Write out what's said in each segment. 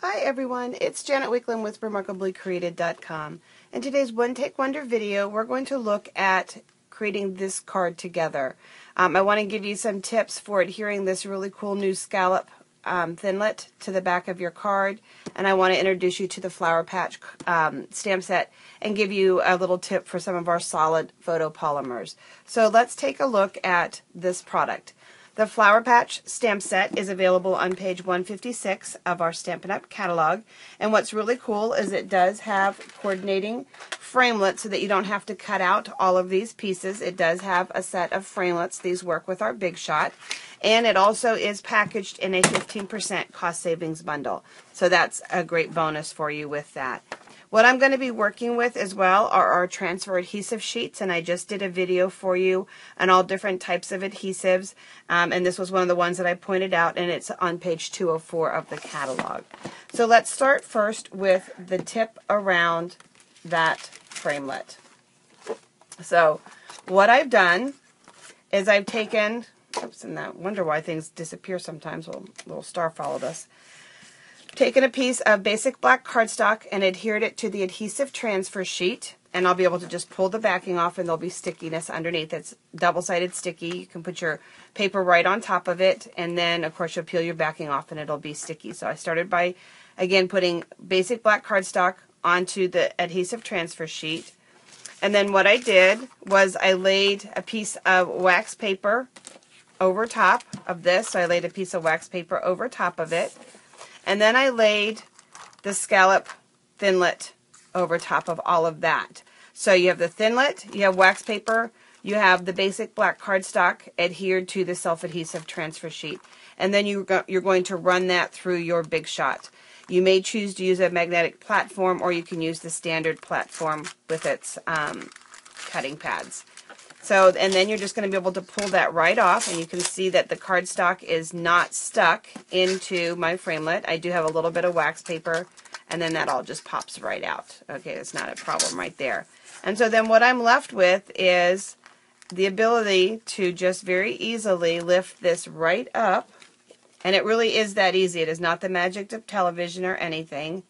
Hi everyone, it's Janet Wakeland with RemarkablyCreated.com. In today's One Take Wonder video, we're going to look at creating this card together. I want to give you some tips for adhering this really cool new Scallop Thinlit to the back of your card, and I want to introduce you to the Flower Patch stamp set and give you a little tip for some of our solid photopolymers. So let's take a look at this product. The Flower Patch stamp set is available on page 156 of our Stampin' Up! Catalog, and what's really cool is it does have coordinating framelits so that you don't have to cut out all of these pieces. It does have a set of framelits. These work with our Big Shot, and it also is packaged in a 15% cost savings bundle, so that's a great bonus for you with that. What I'm going to be working with as well are our transfer adhesive sheets, and I just did a video for you on all different types of adhesives, and this was one of the ones that I pointed out, and it's on page 204 of the catalog. So let's start first with the tip around that framelit. So what I've done is I've taken, oops, and I wonder why things disappear sometimes. Well, a little star followed us. Taken a piece of basic black cardstock and adhered it to the adhesive transfer sheet, and I'll be able to just pull the backing off and there'll be stickiness underneath. It's double-sided sticky. You can put your paper right on top of it, and then of course you'll peel your backing off and it'll be sticky. So I started by again putting basic black cardstock onto the adhesive transfer sheet, and then what I did was I laid a piece of wax paper over top of this. So I laid a piece of wax paper over top of it. And then I laid the Scallop Thinlit over top of all of that. So you have the Thinlit, you have wax paper, you have the basic black cardstock adhered to the self-adhesive transfer sheet. And then you're going to run that through your Big Shot. You may choose to use a magnetic platform, or you can use the standard platform with its cutting pads. So, and then you're just going to be able to pull that right off, and you can see that the cardstock is not stuck into my framelit. I do have a little bit of wax paper, and then that all just pops right out. Okay, it's not a problem right there. And so then what I'm left with is the ability to just very easily lift this right up, and it really is that easy. It is not the magic of television or anything.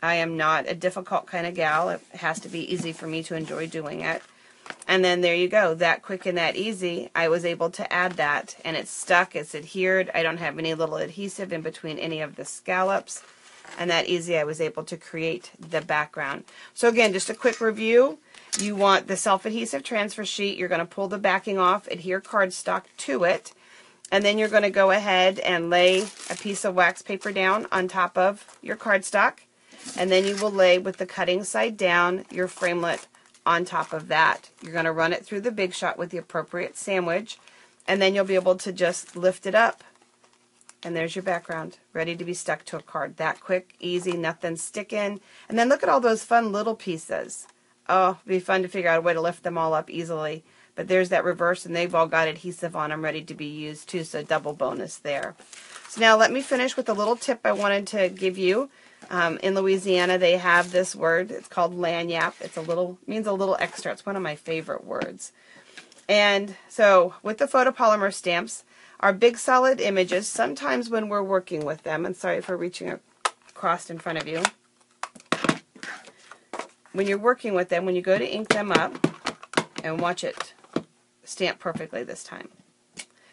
I am not a difficult kind of gal. It has to be easy for me to enjoy doing it. And then there you go, that quick and that easy, I was able to add that, and it's stuck, it's adhered. I don't have any little adhesive in between any of the scallops, and that easy I was able to create the background. So again, just a quick review. You want the self-adhesive transfer sheet, you're going to pull the backing off, adhere cardstock to it, and then you're going to go ahead and lay a piece of wax paper down on top of your cardstock, and then you will lay with the cutting side down your framelit on top of that. You're going to run it through the Big Shot with the appropriate sandwich, and then you'll be able to just lift it up, and there's your background ready to be stuck to a card. That quick, easy, nothing sticking. And then look at all those fun little pieces. Oh, it'd be fun to figure out a way to lift them all up easily. But there's that reverse, and they've all got adhesive on them ready to be used too, so double bonus there. So now let me finish with a little tip I wanted to give you. In Louisiana, they have this word. It's called lanyap. It's means a little extra. It's one of my favorite words. And so with the photopolymer stamps, our big solid images, sometimes when we're working with them, and sorry for reaching across in front of you, when you're working with them, when you go to ink them up, and watch it stamp perfectly this time,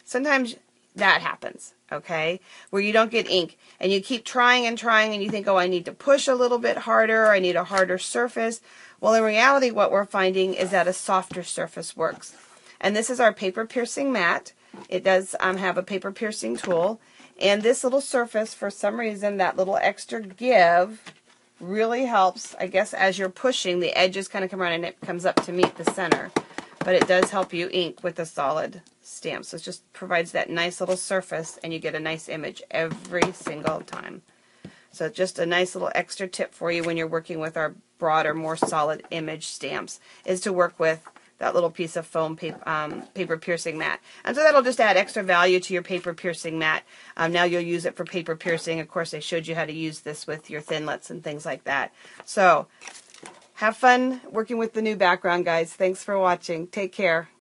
sometimes that happens, okay, where you don't get ink, and you keep trying and trying, and you think, oh, I need to push a little bit harder, or I need a harder surface. Well, in reality, what we're finding is that a softer surface works. And this is our paper piercing mat. It does have a paper piercing tool, and this little surface, for some reason, that little extra give really helps. I guess as you're pushing, the edges kind of come around and it comes up to meet the center. But it does help you ink with a solid stamp. So it just provides that nice little surface, and you get a nice image every single time. So just a nice little extra tip for you when you're working with our broader, more solid image stamps, is to work with that little piece of foam paper piercing mat. And so that'll just add extra value to your paper piercing mat. Now you'll use it for paper piercing. Of course, I showed you how to use this with your Thinlits and things like that. So have fun working with the new background, guys. Thanks for watching. Take care.